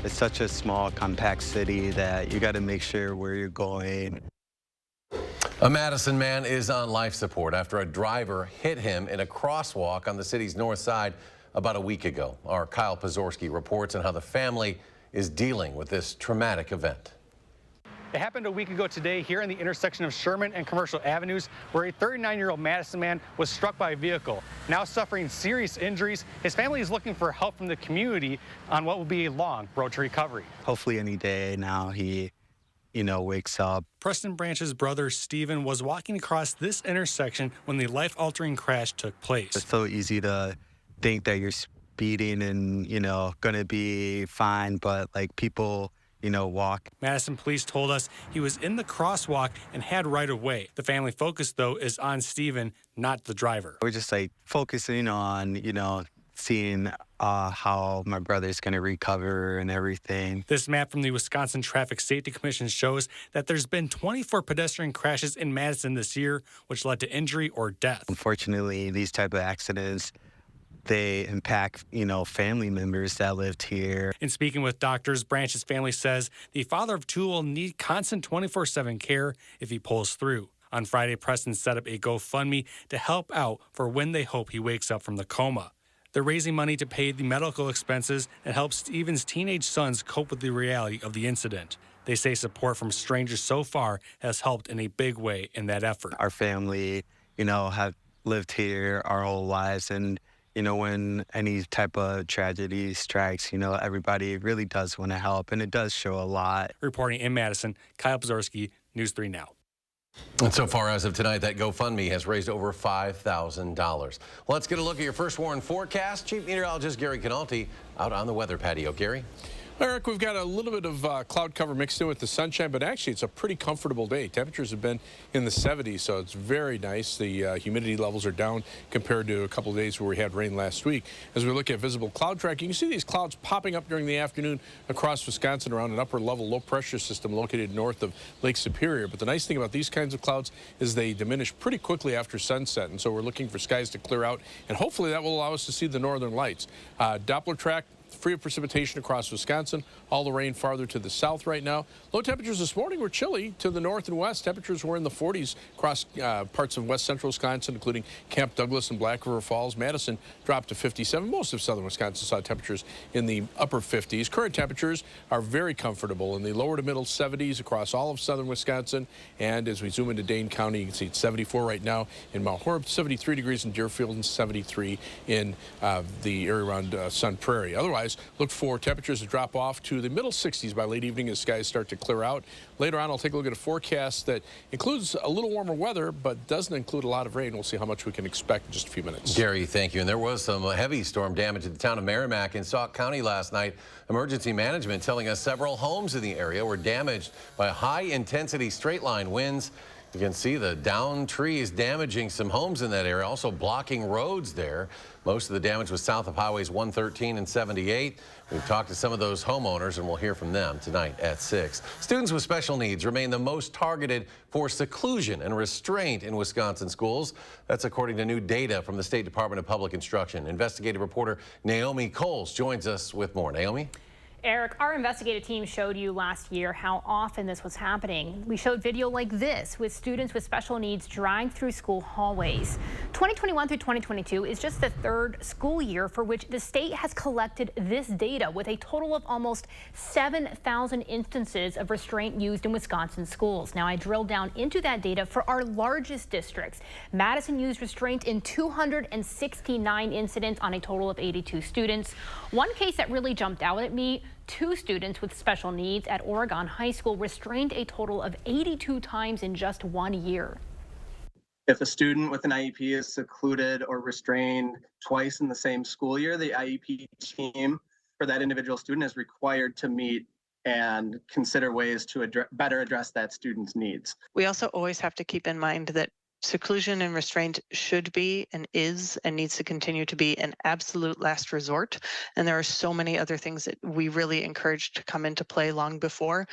It's such a small, compact city that you got to make sure where you're going. A Madison man is on life support after a driver hit him in a crosswalk on the city's north side about a week ago. Our Kyle Pozorski reports on how the family is dealing with this traumatic event. It happened a week ago today here in the intersection of Sherman and Commercial Avenues, where a 39-year-old Madison man was struck by a vehicle. Now suffering serious injuries, his family is looking for help from the community on what will be a long road to recovery. Hopefully any day now he, wakes up. Preston Branch's brother, Steven, was walking across this intersection when the life-altering crash took place. It's so easy to think that you're speeding and, going to be fine, but people walk. Madison police told us he was in the crosswalk and had right of way. The family focus, though, is on Steven, not the driver. We're just focusing on, seeing how my brother's going to recover and everything. This map from the Wisconsin Traffic Safety Commission shows that there's been 24 pedestrian crashes in Madison this year, which led to injury or death. Unfortunately, these type of accidents, they impact, family members that lived here. In speaking with doctors, Branch's family says the father of two will need constant 24/7 care if he pulls through. On Friday, Preston set up a GoFundMe to help out for when they hope he wakes up from the coma. They're raising money to pay the medical expenses and help Steven's teenage sons cope with the reality of the incident. They say support from strangers so far has helped in a big way in that effort. Our family, have lived here our whole lives, and when any type of tragedy strikes, everybody really does want to help, and it does show a lot. Reporting in Madison, Kyle Pozorski, News 3 Now. And so far as of tonight, that GoFundMe has raised over $5,000. Let's get a look at your first warn forecast. Chief Meteorologist Gary Canalti out on the weather patio. Gary? Eric, we've got a little bit of cloud cover mixed in with the sunshine, but actually it's a pretty comfortable day. Temperatures have been in the 70s, so it's very nice. The humidity levels are down compared to a couple of days where we had rain last week. As we look at visible cloud tracking, you can see these clouds popping up during the afternoon across Wisconsin around an upper level low pressure system located north of Lake Superior. But the nice thing about these kinds of clouds is they diminish pretty quickly after sunset, and so we're looking for skies to clear out, and hopefully that will allow us to see the northern lights. Doppler track, free of precipitation across Wisconsin. All the rain farther to the south right now. Low temperatures this morning were chilly to the north and west. Temperatures were in the 40s across parts of west central Wisconsin, including Camp Douglas and Black River Falls. Madison dropped to 57. Most of southern Wisconsin saw temperatures in the upper 50s. Current temperatures are very comfortable in the lower to middle 70s across all of southern Wisconsin. And as we zoom into Dane County, you can see it's 74 right now in Mount Horeb, 73 degrees in Deerfield, and 73 in the area around Sun Prairie. Otherwise, look for temperatures to drop off to the middle 60s by late evening as skies start to clear out. Later on, I'll take a look at a forecast that includes a little warmer weather, but doesn't include a lot of rain. We'll see how much we can expect in just a few minutes. Gary, thank you. And there was some heavy storm damage at the town of Merrimack in Sauk County last night. Emergency management telling us several homes in the area were damaged by high-intensity straight-line winds. You can see the downed trees damaging some homes in that area, also blocking roads there. Most of the damage was south of highways 113 and 78. We've talked to some of those homeowners, and we'll hear from them tonight at 6. Students with special needs remain the most targeted for seclusion and restraint in Wisconsin schools. That's according to new data from the State Department of Public Instruction. Investigative reporter Naomi Coles joins us with more. Naomi? Eric, our investigative team showed you last year how often this was happening. We showed video like this with students with special needs driving through school hallways. 2021 through 2022 is just the third school year for which the state has collected this data, with a total of almost 7,000 instances of restraint used in Wisconsin schools. Now, I drilled down into that data for our largest districts. Madison used restraint in 269 incidents on a total of 82 students. One case that really jumped out at me: 2 students with special needs at Oregon High School restrained a total of 82 times in just 1 year. If a student with an IEP is secluded or restrained twice in the same school year, the IEP team for that individual student is required to meet and consider ways to better address that student's needs. We also always have to keep in mind that seclusion and restraint should be and is and needs to continue to be an absolute last resort. And there are so many other things that we really encourage to come into play long before.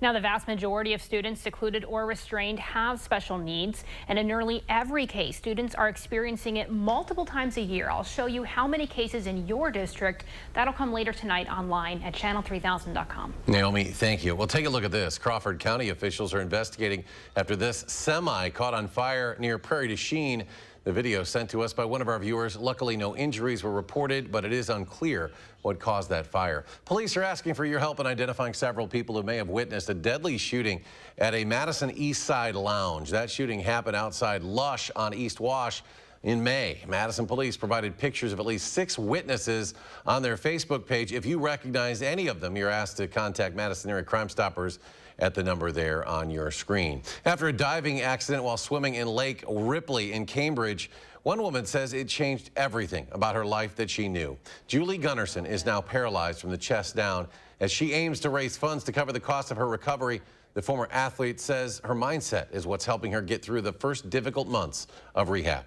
Now, the vast majority of students secluded or restrained have special needs, and in nearly every case, students are experiencing it multiple times a year. I'll show you how many cases in your district. That'll come later tonight online at channel3000.com. Naomi, thank you. Well, take a look at this. Crawford County officials are investigating after this semi caught on fire near Prairie du Chien. The video sent to us by one of our viewers. Luckily, no injuries were reported, but it is unclear what caused that fire. Police are asking for your help in identifying several people who may have witnessed a deadly shooting at a Madison East Side lounge. That shooting happened outside Lush on East Wash in May. Madison police provided pictures of at least 6 witnesses on their Facebook page. If you recognize any of them, you're asked to contact Madison Area Crime Stoppers at the number there on your screen. After a diving accident while swimming in Lake Ripley in Cambridge, one woman says it changed everything about her life that she knew. Julie Gunnarsson is now paralyzed from the chest down as she aims to raise funds to cover the cost of her recovery. The former athlete says her mindset is what's helping her get through the first difficult months of rehab.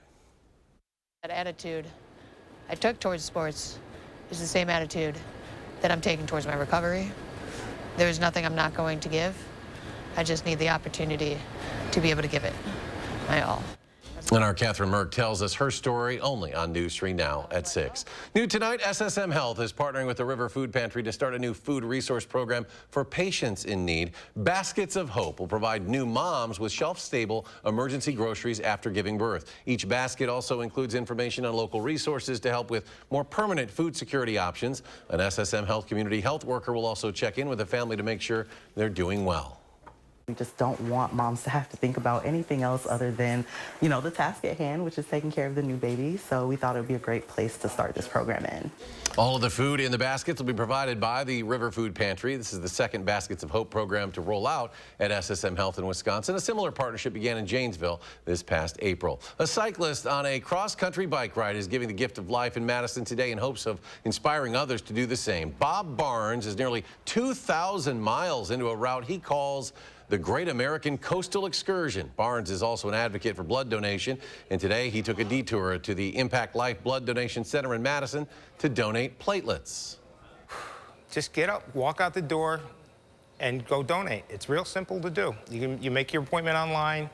That attitude I took towards sports is the same attitude that I'm taking towards my recovery. There's nothing I'm not going to give. I just need the opportunity to be able to give it my all. And our Catherine Merck tells us her story only on News 3 Now at 6. New tonight, SSM Health is partnering with the River Food Pantry to start a new food resource program for patients in need. Baskets of Hope will provide new moms with shelf-stable emergency groceries after giving birth. Each basket also includes information on local resources to help with more permanent food security options. An SSM Health community health worker will also check in with the family to make sure they're doing well. We just don't want moms to have to think about anything else other than, you know, the task at hand, which is taking care of the new baby. So we thought it would be a great place to start this program in. All of the food in the baskets will be provided by the River Food Pantry. This is the second Baskets of Hope program to roll out at SSM Health in Wisconsin. A similar partnership began in Janesville this past April. A cyclist on a cross-country bike ride is giving the gift of life in Madison today in hopes of inspiring others to do the same. Bob Barnes is nearly 2,000 miles into a route he calls the Great American Coastal Excursion. Barnes is also an advocate for blood donation, and today he took a detour to the Impact Life Blood Donation Center in Madison to donate platelets. Just get up, walk out the door, and go donate. It's real simple to do. You make your appointment online.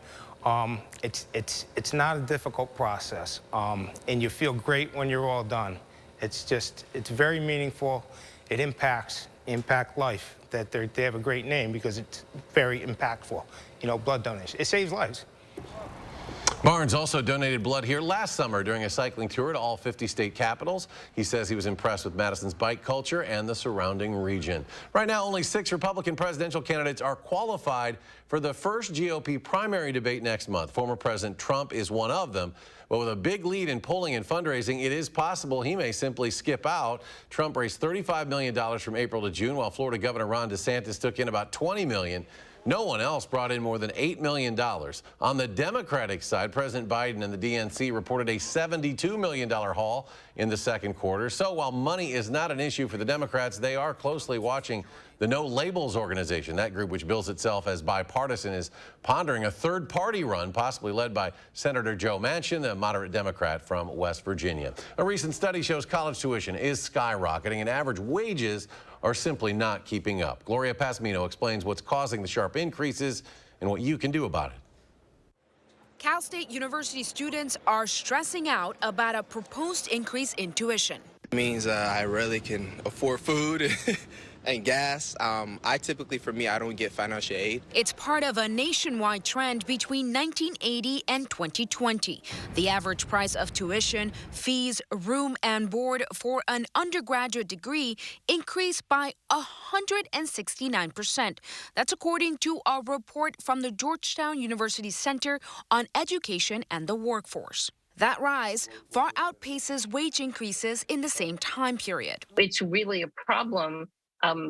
It's not a difficult process, and you feel great when you're all done. It's very meaningful. It impacts life. That they have a great name because it's very impactful. You know, blood donation. It saves lives. Barnes also donated blood here last summer during a cycling tour to all 50 state capitals. He says he was impressed with Madison's bike culture and the surrounding region. Right now, only 6 Republican presidential candidates are qualified for the first GOP primary debate next month. Former President Trump is one of them. But with a big lead in polling and fundraising, it is possible he may simply skip out. Trump raised $35 million from April to June, while Florida Governor Ron DeSantis took in about $20 million. No one else brought in more than $8 million. On the Democratic side, President Biden and the DNC reported a $72 million haul in the second quarter. So while money is not an issue for the Democrats, they are closely watching the No Labels organization. That group, which bills itself as bipartisan, is pondering a third-party run, possibly led by Senator Joe Manchin, the moderate Democrat from West Virginia. A recent study shows college tuition is skyrocketing and average wages are simply not keeping up. Gloria Pasmino explains what's causing the sharp increases and what you can do about it. Cal State University students are stressing out about a proposed increase in tuition. It means I rarely can afford food and gas. I typically, for me, I don't get financial aid. It's part of a nationwide trend between 1980 and 2020. The average price of tuition, fees, room and board for an undergraduate degree increased by 169%. That's according to a report from the Georgetown University Center on Education and the Workforce. That rise far outpaces wage increases in the same time period. It's really a problem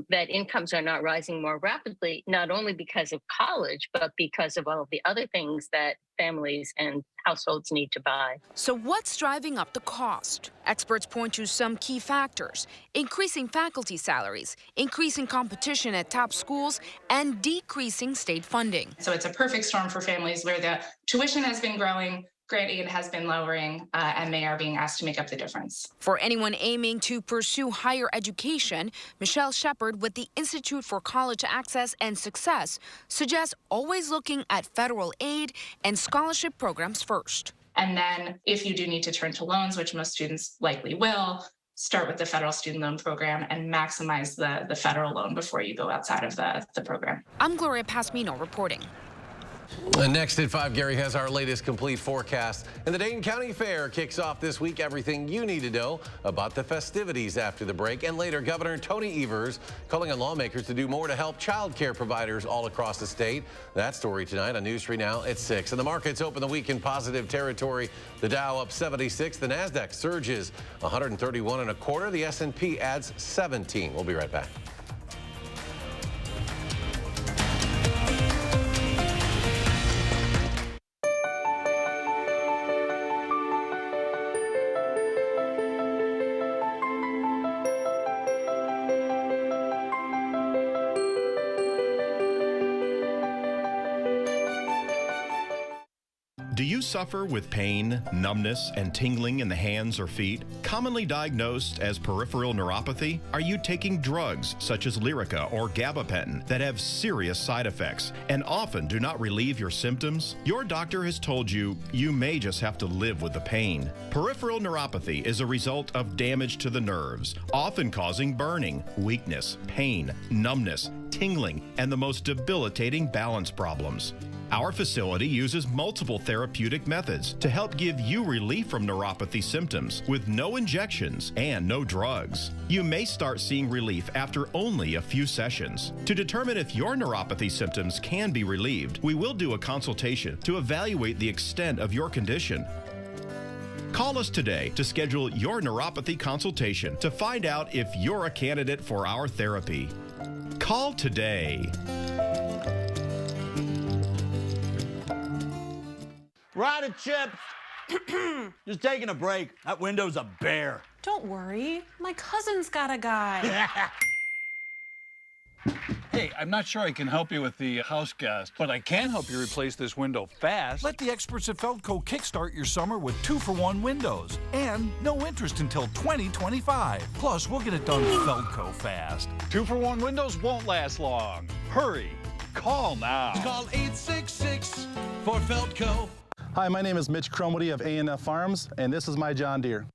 that incomes are not rising more rapidly, not only because of college, but because of all of the other things that families and households need to buy. So what's driving up the cost? Experts point to some key factors: increasing faculty salaries, increasing competition at top schools, and decreasing state funding. So it's a perfect storm for families where the tuition has been growing, grant aid has been lowering, and they are being asked to make up the difference. For anyone aiming to pursue higher education, Michelle Shepard with the Institute for College Access and Success suggests always looking at federal aid and scholarship programs first. And then if you do need to turn to loans, which most students likely will, start with the federal student loan program and maximize the federal loan before you go outside of the program. I'm Gloria Pasmino reporting. And next at 5, Gary has our latest complete forecast. And the Dane County Fair kicks off this week. Everything you need to know about the festivities after the break. And later, Governor Tony Evers calling on lawmakers to do more to help child care providers all across the state. That story tonight on News 3 Now at 6. And the markets open the week in positive territory. The Dow up 76. The Nasdaq surges 131.25. The S&P adds 17. We'll be right back. Do you suffer with pain, numbness, and tingling in the hands or feet? Commonly diagnosed as peripheral neuropathy? Are you taking drugs such as Lyrica or gabapentin that have serious side effects and often do not relieve your symptoms? Your doctor has told you you may just have to live with the pain. Peripheral neuropathy is a result of damage to the nerves, often causing burning, weakness, pain, numbness, tingling, and the most debilitating balance problems. Our facility uses multiple therapeutic methods to help give you relief from neuropathy symptoms with no injections and no drugs. You may start seeing relief after only a few sessions. To determine if your neuropathy symptoms can be relieved, we will do a consultation to evaluate the extent of your condition. Call us today to schedule your neuropathy consultation to find out if you're a candidate for our therapy. Call today. Rider chips. Just taking a break. That window's a bear. Don't worry. My cousin's got a guy. Hey, I'm not sure I can help you with the house gas, but I can help you replace this window fast. Let the experts at Feldco kickstart your summer with 2-for-1 windows and no interest until 2025. Plus, we'll get it done Feldco fast. 2-for-1 windows won't last long. Hurry. Call now. Call 866 for Feldco. Hi, my name is Mitch Cromody of A&F Farms, and this is my John Deere.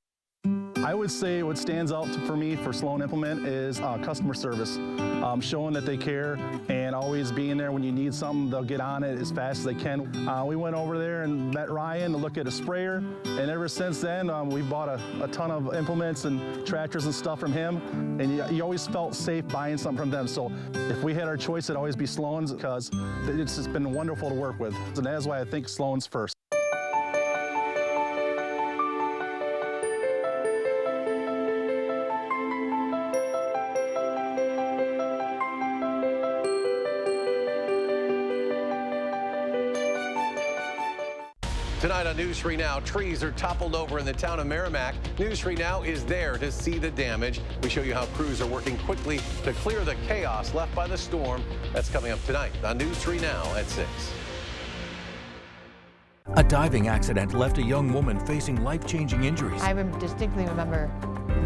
I would say what stands out for me for Sloan Implement is customer service, showing that they care and always being there when you need something. They'll get on it as fast as they can. We went over there and met Ryan to look at a sprayer, and ever since then we bought a ton of implements and tractors and stuff from him, and you always felt safe buying something from them. So if we had our choice, it'd always be Sloan's because it's just been wonderful to work with, and that's why I think Sloan's first. Tonight on News 3 Now, trees are toppled over in the town of Merrimack. News 3 Now is there to see the damage. We show you how crews are working quickly to clear the chaos left by the storm. That's coming up tonight on News 3 Now at 6. A diving accident left a young woman facing life-changing injuries. I distinctly remember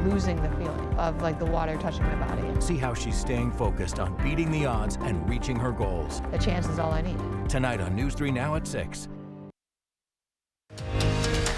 losing the feeling of like the water touching my body. See how she's staying focused on beating the odds and reaching her goals. The chance is all I need. Tonight on News 3 Now at 6.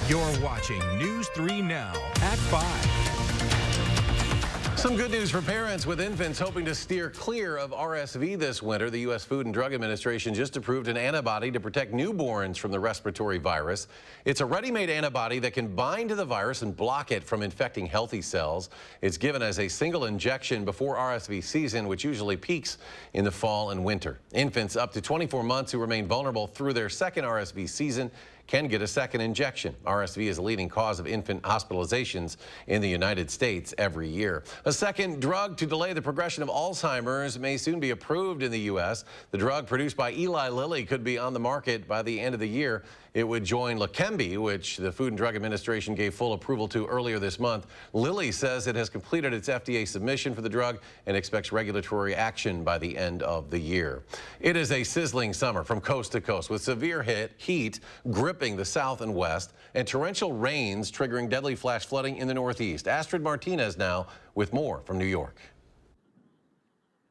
You're watching News 3 Now at 5. Some good news for parents with infants hoping to steer clear of RSV this winter. The U.S. Food and Drug Administration just approved an antibody to protect newborns from the respiratory virus. It's a ready-made antibody that can bind to the virus and block it from infecting healthy cells. It's given as a single injection before RSV season, which usually peaks in the fall and winter. Infants up to 24 months who remain vulnerable through their second RSV season can get a second injection. RSV is a leading cause of infant hospitalizations in the United States every year. A second drug to delay the progression of Alzheimer's may soon be approved in the U.S. The drug produced by Eli Lilly could be on the market by the end of the year. It would join Leqembi, which the Food and Drug Administration gave full approval to earlier this month. Lilly says it has completed its FDA submission for the drug and expects regulatory action by the end of the year. It is a sizzling summer from coast to coast with severe heat gripping the south and west and torrential rains triggering deadly flash flooding in the northeast. Astrid Martinez now with more from New York.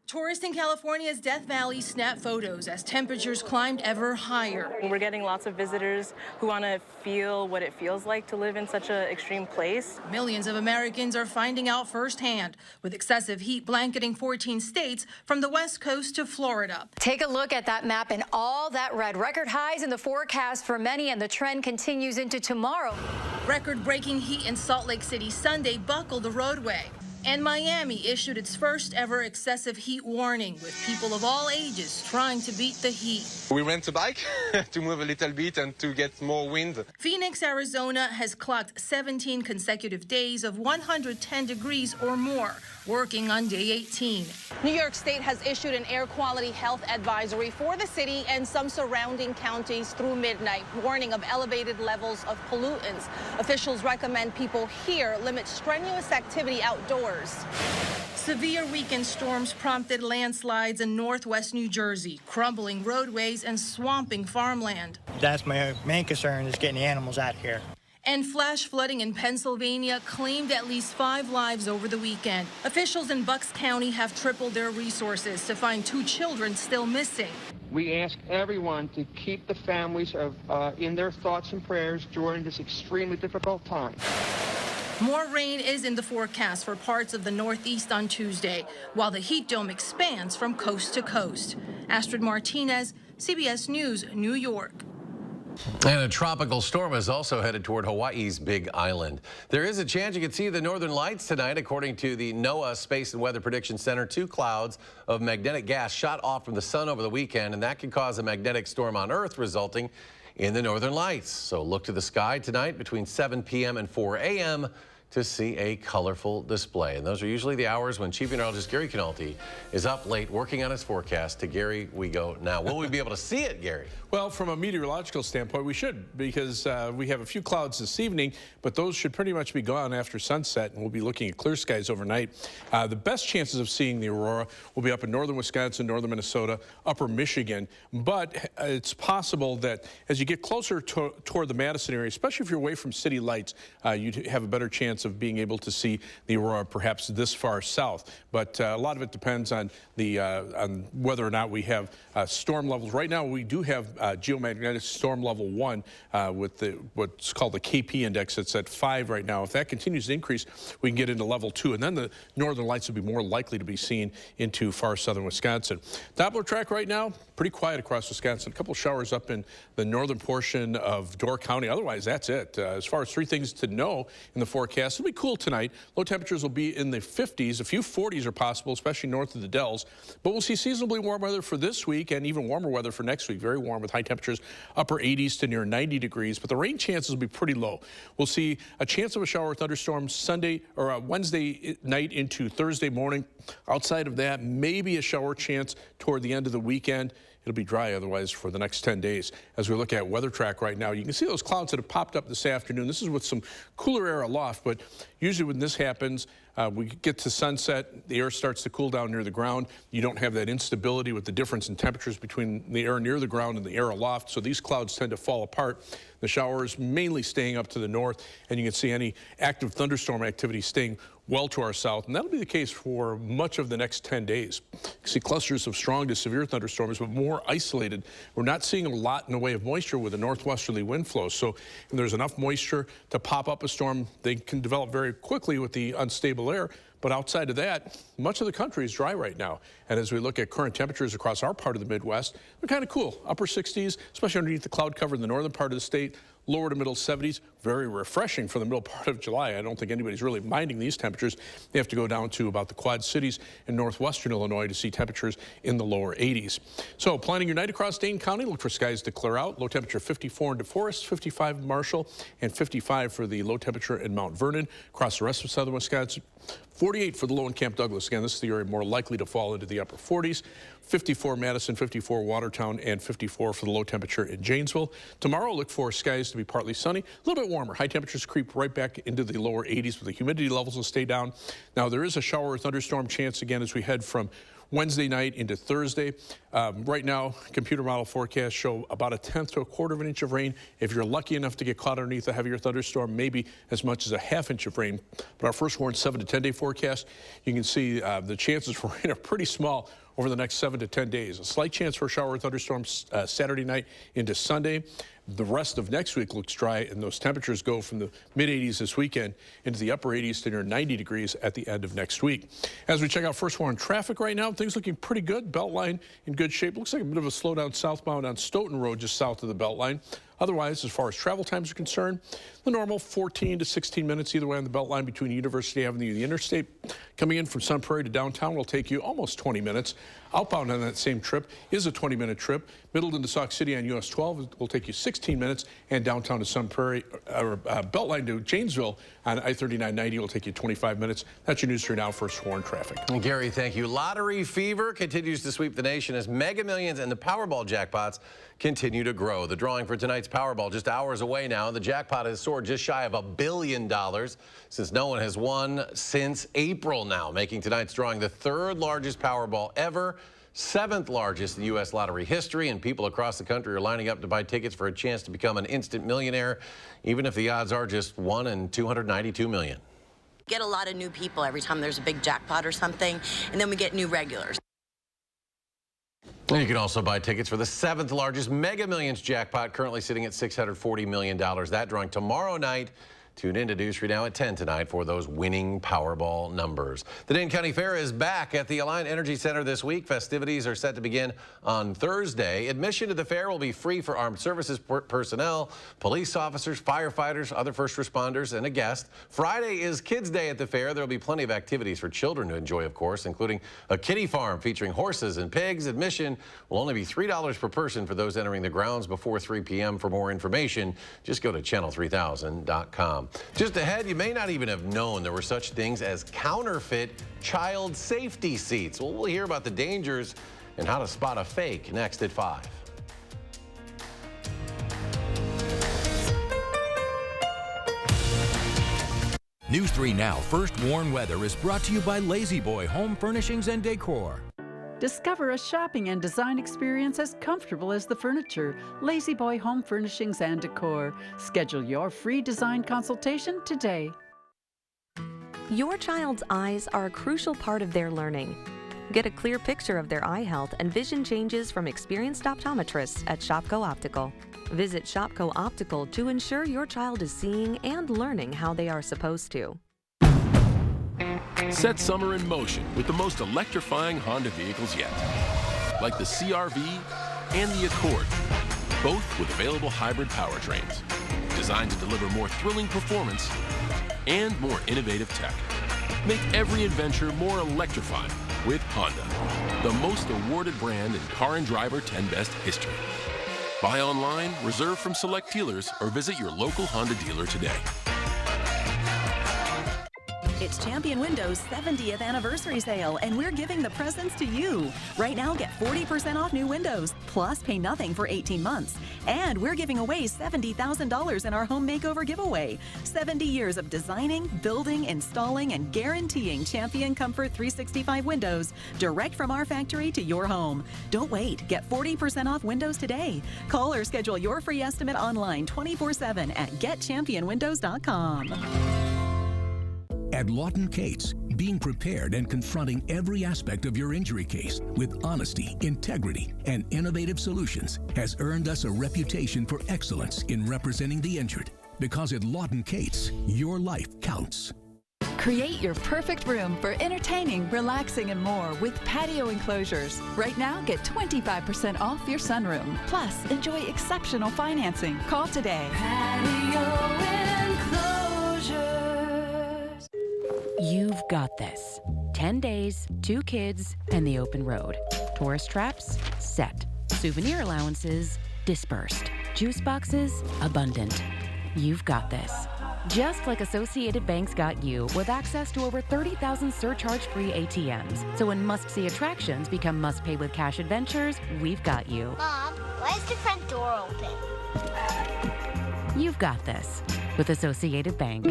Tourists in California's Death Valley snap photos as temperatures climbed ever higher. We're getting lots of visitors who want to feel what it feels like to live in such an extreme place. Millions of Americans are finding out firsthand, with excessive heat blanketing 14 states from the West Coast to Florida. Take a look at that map and all that red. Record highs in the forecast for many, and the trend continues into tomorrow. Record-breaking heat in Salt Lake City Sunday buckled the roadway. And Miami issued its first ever excessive heat warning, with people of all ages trying to beat the heat. We rent a bike to move a little bit and to get more wind. Phoenix, Arizona has clocked 17 consecutive days of 110 degrees or more, working on day 18. New York State has issued an air quality health advisory for the city and some surrounding counties through midnight, warning of elevated levels of pollutants. Officials recommend people here limit strenuous activity outdoors. Severe weekend storms prompted landslides in northwest New Jersey, crumbling roadways and swamping farmland. That's my main concern, is getting the animals out here. And flash flooding in Pennsylvania claimed at least 5 lives over the weekend. Officials in Bucks County have tripled their resources to find 2 children still missing. We ask everyone to keep the families in their thoughts and prayers during this extremely difficult time. More rain is in the forecast for parts of the Northeast on Tuesday, while the heat dome expands from coast to coast. Astrid Martinez, CBS News, New York. And a tropical storm is also headed toward Hawaii's Big Island. There is a chance you could see the northern lights tonight, according to the NOAA Space and Weather Prediction Center. 2 clouds of magnetic gas shot off from the sun over the weekend, and that could cause a magnetic storm on Earth, resulting in the northern lights. So look to the sky tonight between 7 p.m. and 4 a.m. to see a colorful display. And those are usually the hours when Chief Meteorologist Gary Canalti is up late working on his forecast. To Gary we go now. Will we be able to see it, Gary? Well, from a meteorological standpoint, we should, because we have a few clouds this evening, but those should pretty much be gone after sunset, and we'll be looking at clear skies overnight. The best chances of seeing the aurora will be up in northern Wisconsin, northern Minnesota, upper Michigan, but it's possible that as you get closer toward the Madison area, especially if you're away from city lights, you'd have a better chance of being able to see the aurora perhaps this far south. But a lot of it depends on on whether or not we have storm levels. Right now, we do have geomagnetic storm level 1 with what's called the KP index. It's at 5 right now. If that continues to increase, we can get into level 2, and then the northern lights will be more likely to be seen into far southern Wisconsin. Doppler track right now, pretty quiet across Wisconsin. A couple showers up in the northern portion of Door County. Otherwise, that's it. As far as 3 things to know in the forecast, it'll be cool tonight. Low temperatures will be in the 50s. A few 40s are possible, especially north of the Dells. But we'll see seasonably warm weather for this week and even warmer weather for next week. Very warm with high temperatures upper 80s to near 90 degrees. But the rain chances will be pretty low. We'll see a chance of a shower or thunderstorm Sunday or Wednesday night into Thursday morning. Outside of that, maybe a shower chance toward the end of the weekend. It'll be dry otherwise for the next 10 days. As we look at weather track right now, you can see those clouds that have popped up this afternoon. This is with some cooler air aloft, but usually when this happens, we get to sunset, the air starts to cool down near the ground. You don't have that instability with the difference in temperatures between the air near the ground and the air aloft, so these clouds tend to fall apart. The showers mainly staying up to the north, and you can see any active thunderstorm activity staying well to our south, and that'll be the case for much of the next 10 days. You see clusters of strong to severe thunderstorms, but more isolated. We're not seeing a lot in the way of moisture with a northwesterly wind flow, so if there's enough moisture to pop up a storm, they can develop very quickly with the unstable air. But outside of that, much of the country is dry right now. And as we look at current temperatures across our part of the Midwest, they're kind of cool. Upper 60s, especially underneath the cloud cover in the northern part of the state, lower to middle 70s. very refreshing for the middle part of July. I don't think anybody's really minding these temperatures. They have to go down to about the Quad Cities in northwestern Illinois to see temperatures in the lower 80s. So planning your night across Dane County, look for skies to clear out. Low temperature 54 in DeForest, 55 in Marshall, and 55 for the low temperature in Mount Vernon. Across the rest of southern Wisconsin, 48 for the low in Camp Douglas. Again, this is the area more likely to fall into the upper 40s. 54 Madison, 54 Watertown, and 54 for the low temperature in Janesville. Tomorrow, look for skies to be partly sunny, a little bit warmer. High temperatures creep right back into the lower 80s, but the humidity levels will stay down. Now, there is a shower or thunderstorm chance again as we head from Wednesday night into Thursday. Right now, computer model forecasts show about 1/10 to 1/4 of an inch of rain. If you're lucky enough to get caught underneath a heavier thunderstorm, maybe as much as a 1/2 inch of rain. But our first warned 7 to 10 day forecast, you can see the chances for rain are pretty small over the next 7 to 10 days. A slight chance for a shower or thunderstorm Saturday night into Sunday. The rest of next week looks dry, and those temperatures go from the mid-80s this weekend into the upper 80s to near 90 degrees at the end of next week. As we check out first warn traffic right now, things looking pretty good. Beltline in good shape. Looks like a bit of a slowdown southbound on Stoughton Road just south of the Beltline. Otherwise, as far as travel times are concerned, the normal 14 to 16 minutes either way on the Beltline between University Avenue and the interstate. Coming in from Sun Prairie to downtown will take you almost 20 minutes. Outbound on that same trip is a 20-minute trip. Middleton to Sauk City on US 12 will take you 16 minutes, and downtown to Sun Prairie, Beltline to Janesville on I-3990 will take you 25 minutes. That's your news for now. First warn traffic. And Gary, thank you. Lottery fever continues to sweep the nation as Mega Millions and the Powerball jackpots continue to grow. The drawing for tonight's Powerball just hours away now. The jackpot has soared just shy of $1 billion since no one has won since April now, making tonight's drawing the 3rd largest Powerball ever, 7th largest in U.S. lottery history, and people across the country are lining up to buy tickets for a chance to become an instant millionaire, even if the odds are just 1 in 292 million. Get a lot of new people every time there's a big jackpot or something, and then we get new regulars. And you can also buy tickets for the 7th largest Mega Millions jackpot, currently sitting at $640 million. That drawing tomorrow night. Tune in to News 3 Now at 10 tonight for those winning Powerball numbers. The Dane County Fair is back at the Alliant Energy Center this week. Festivities are set to begin on Thursday. Admission to the fair will be free for armed services personnel, police officers, firefighters, other first responders, and a guest. Friday is Kids Day at the fair. There will be plenty of activities for children to enjoy, of course, including a kiddie farm featuring horses and pigs. Admission will only be $3 per person for those entering the grounds before 3 p.m. For more information, just go to channel3000.com. Just ahead, you may not even have known there were such things as counterfeit child safety seats. Well, we'll hear about the dangers and how to spot a fake next at 5. News 3 Now First Warn Weather is brought to you by Lazy Boy Home Furnishings and Decor. Discover a shopping and design experience as comfortable as the furniture. Lazy Boy Home Furnishings and Decor. Schedule your free design consultation today. Your child's eyes are a crucial part of their learning. Get a clear picture of their eye health and vision changes from experienced optometrists at Shopko Optical. Visit Shopko Optical to ensure your child is seeing and learning how they are supposed to. Set summer in motion with the most electrifying Honda vehicles yet, like the CR-V and the Accord, both with available hybrid powertrains, designed to deliver more thrilling performance and more innovative tech. Make every adventure more electrifying with Honda, the most awarded brand in Car and Driver 10 Best history. Buy online, reserve from select dealers, or visit your local Honda dealer today. It's Champion Windows' 70th anniversary sale, and we're giving the presents to you. Right now, get 40% off new windows, plus pay nothing for 18 months. And we're giving away $70,000 in our home makeover giveaway. 70 years of designing, building, installing, and guaranteeing Champion Comfort 365 windows direct from our factory to your home. Don't wait. Get 40% off windows today. Call or schedule your free estimate online 24/7 at getchampionwindows.com. At Lawton Cates, being prepared and confronting every aspect of your injury case with honesty, integrity, and innovative solutions has earned us a reputation for excellence in representing the injured. Because at Lawton Cates, your life counts. Create your perfect room for entertaining, relaxing, and more with patio enclosures. Right now, get 25% off your sunroom. Plus, enjoy exceptional financing. Call today. Patio You've got this. 10 days, 2 kids, and the open road. Tourist traps? Set. Souvenir allowances? Dispersed. Juice boxes? Abundant. You've got this. Just like Associated Bank's got you with access to over 30,000 surcharge-free ATMs. So when must-see attractions become must-pay with cash adventures, we've got you. Mom, why is the front door open? You've got this with Associated Bank.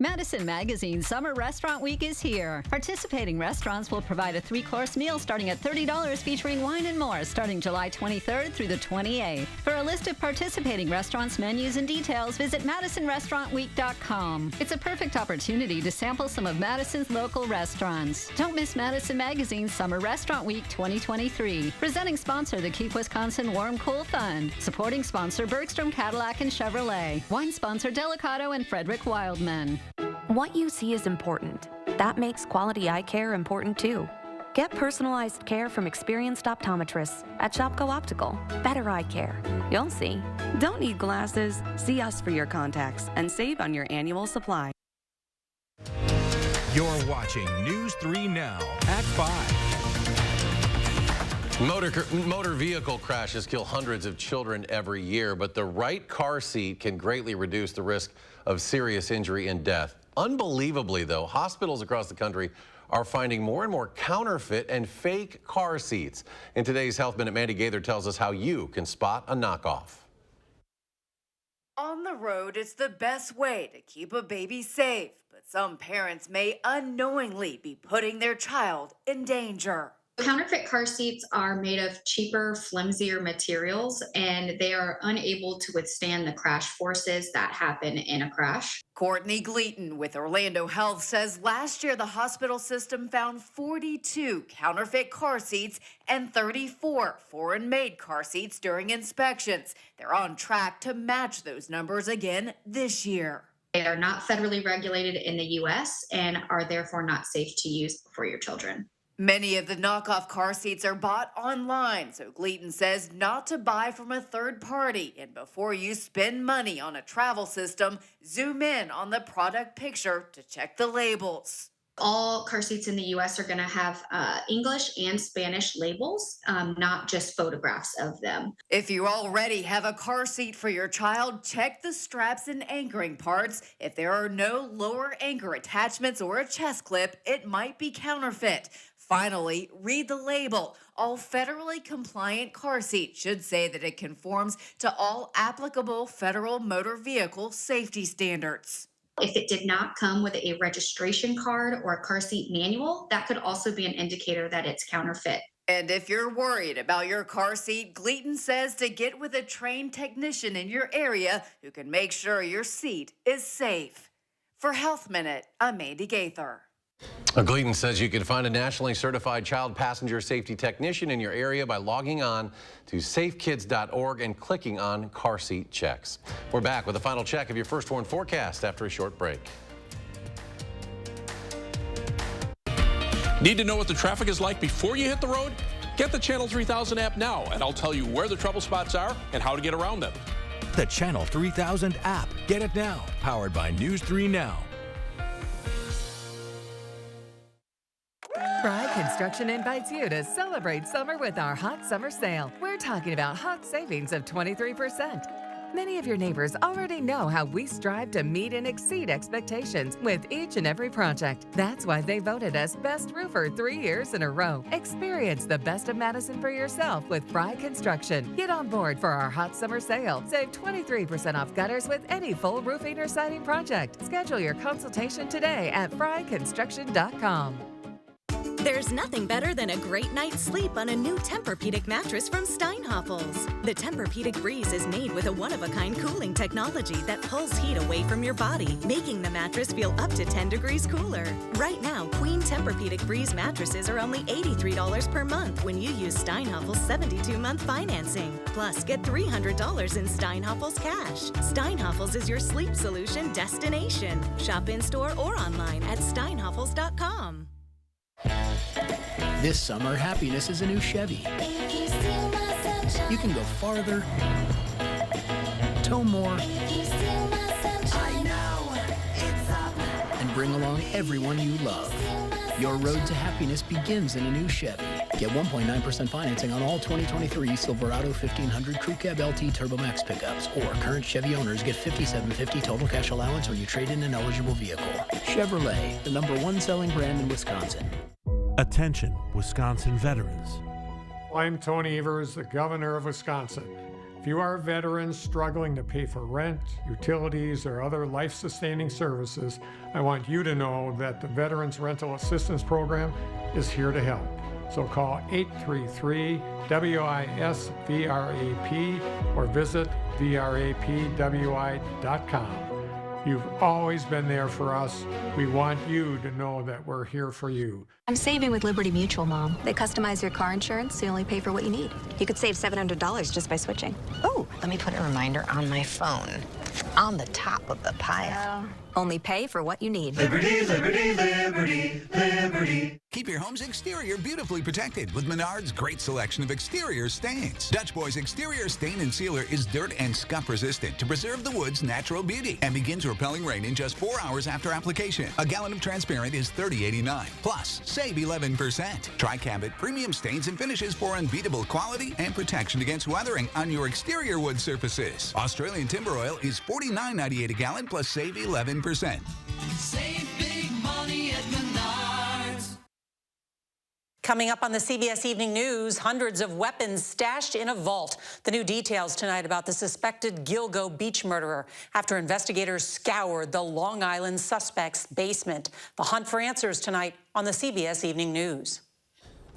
Madison Magazine's Summer Restaurant Week is here. Participating restaurants will provide a 3-course meal starting at $30 featuring wine and more starting July 23rd through the 28th. For a list of participating restaurants, menus, and details, visit MadisonRestaurantWeek.com. It's a perfect opportunity to sample some of Madison's local restaurants. Don't miss Madison Magazine's Summer Restaurant Week 2023. Presenting sponsor, the Keep Wisconsin Warm Cool Fund. Supporting sponsor, Bergstrom Cadillac and Chevrolet. Wine sponsor, Delicato and Frederick Wildman. What you see is important. That makes quality eye care important too. Get personalized care from experienced optometrists at Shopko Optical. Better eye care. You'll see. Don't need glasses. See us for your contacts and save on your annual supply. You're watching News 3 Now at 5. Motor vehicle crashes kill hundreds of children every year, but the right car seat can greatly reduce the risk of serious injury and death. Unbelievably, though, hospitals across the country are finding more and more counterfeit and fake car seats. In today's Health Minute, Mandy Gaither tells us how you can spot a knockoff. On the road, it's the best way to keep a baby safe, but some parents may unknowingly be putting their child in danger. Counterfeit car seats are made of cheaper, flimsier materials, and they are unable to withstand the crash forces that happen in a crash. Courtney Gleaton with Orlando Health says last year the hospital system found 42 counterfeit car seats and 34 foreign-made car seats during inspections. They're on track to match those numbers again this year. They are not federally regulated in the U.S. and are therefore not safe to use for your children. Many of the knockoff car seats are bought online, so Gleaton says not to buy from a third party. And before you spend money on a travel system, zoom in on the product picture to check the labels. All car seats in the U.S. are going to have English and Spanish labels, not just photographs of them. If you already have a car seat for your child, check the straps and anchoring parts. If there are no lower anchor attachments or a chest clip, it might be counterfeit. Finally, read the label. All federally compliant car seats should say that it conforms to all applicable federal motor vehicle safety standards. If it did not come with a registration card or a car seat manual, that could also be an indicator that it's counterfeit. And if you're worried about your car seat, Gleaton says to get with a trained technician in your area who can make sure your seat is safe. For Health Minute, I'm Mandy Gaither. Gleaton says you can find a nationally certified child passenger safety technician in your area by logging on to safekids.org and clicking on car seat checks. We're back with a final check of your First Warn forecast after a short break. Need to know what the traffic is like before you hit the road? Get the Channel 3000 app now, and I'll tell you where the trouble spots are and how to get around them. The Channel 3000 app. Get it now. Powered by News 3 Now. Fry Construction invites you to celebrate summer with our hot summer sale. We're talking about hot savings of 23%. Many of your neighbors already know how we strive to meet and exceed expectations with each and every project. That's why they voted us Best Roofer 3 years in a row. Experience the best of Madison for yourself with Fry Construction. Get on board for our hot summer sale. Save 23% off gutters with any full roofing or siding project. Schedule your consultation today at fryconstruction.com. There's nothing better than a great night's sleep on a new Tempur-Pedic mattress from Steinhoffels. The Tempur-Pedic Breeze is made with a one-of-a-kind cooling technology that pulls heat away from your body, making the mattress feel up to 10 degrees cooler. Right now, Queen Tempur-Pedic Breeze mattresses are only $83 per month when you use Steinhoffels' 72-month financing. Plus, get $300 in Steinhoffels cash. Steinhoffels is your sleep solution destination. Shop in-store or online at steinhoffels.com. This summer, happiness is a new Chevy. You can go farther, tow more, and bring along everyone you love. Your road to happiness begins in a new Chevy. Get 1.9% financing on all 2023 Silverado 1500 Crew Cab LT Turbo Max pickups, or current Chevy owners get $5,750 total cash allowance when you trade in an eligible vehicle. Chevrolet, the #1 selling brand in Wisconsin. Attention, Wisconsin veterans. I'm Tony Evers, the governor of Wisconsin. If you are a veteran struggling to pay for rent, utilities, or other life-sustaining services, I want you to know that the Veterans Rental Assistance Program is here to help. So call 833-WISC-VRAP or visit vrapwi.com. You've always been there for us. We want you to know that we're here for you. I'm saving with Liberty Mutual, Mom. They customize your car insurance so you only pay for what you need. You could save $700 just by switching. Oh, let me put a reminder on my phone. On the top of the pile. Only pay for what you need. Liberty, liberty, liberty, liberty. Keep your home's exterior beautifully protected with Menard's great selection of exterior stains. Dutch Boy's exterior stain and sealer is dirt and scuff resistant to preserve the wood's natural beauty and begins repelling rain in just 4 hours after application. A gallon of transparent is $30.89. Plus, save 11%. Try Cabot premium stains and finishes for unbeatable quality and protection against weathering on your exterior wood surfaces. Australian timber oil is $49.98 a gallon plus save 11%. Save big money at Menards. Coming up on the CBS Evening News, hundreds of weapons stashed in a vault. The new details tonight about the suspected Gilgo beach murderer after investigators scoured the Long Island suspect's basement. The hunt for answers tonight on the CBS Evening News.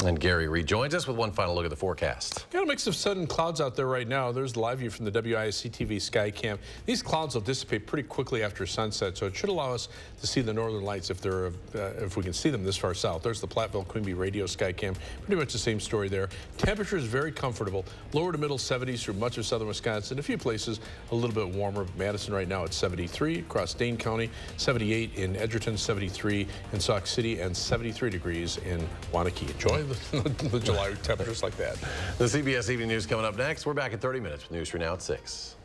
And Gary rejoins us with one final look at the forecast. Got a mix of sun and clouds out there right now. There's the live view from the WISC-TV sky cam. These clouds will dissipate pretty quickly after sunset, so it should allow us to see the northern lights if we can see them this far south. There's the Platteville-Quimby radio sky cam. Pretty much the same story there. Temperature is very comfortable. Lower to middle 70s through much of southern Wisconsin. A few places a little bit warmer. Madison right now at 73. Across Dane County, 78 in Edgerton, 73 in Sauk City, and 73 degrees in Waunakee. Enjoy the July temperatures like that. The CBS Evening News coming up next. We're back in 30 minutes with News 3 Now at 6.